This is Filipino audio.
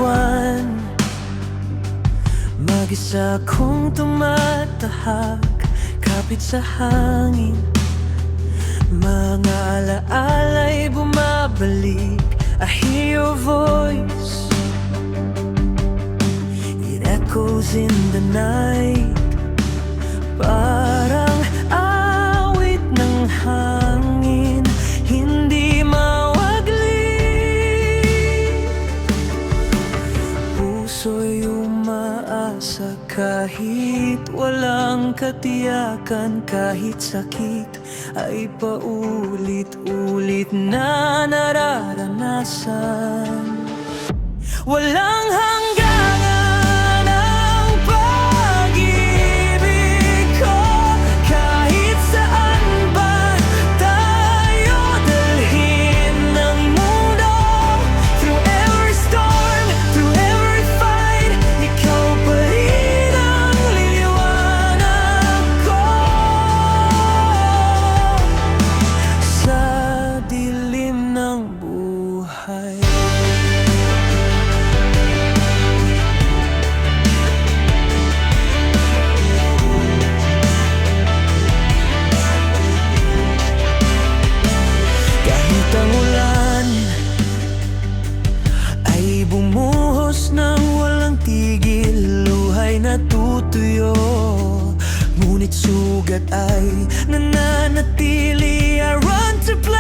buwan, mag-isa kong tumatahak, kapit sa hangin. Mga alaala'y bumabalik. I hear your voice, it echoes in the night. Parang awit ng hangin, hindi mawagli. Puso'y umaasa kahit walang katiyakan, kahit sakit ay paulit-ulit na nararanasan. Walang hangganan ang pag-ibig ko, kahit saan ba tayo dalhin ng mundo. Through every storm, through every fight, ikaw pa rin ang liliwanag ko. Sa dilim ng buhay, ang ulan ay bumuhos ng walang tigil, luha'y natutuyo, ngunit sugat ay nananatili. I run to play.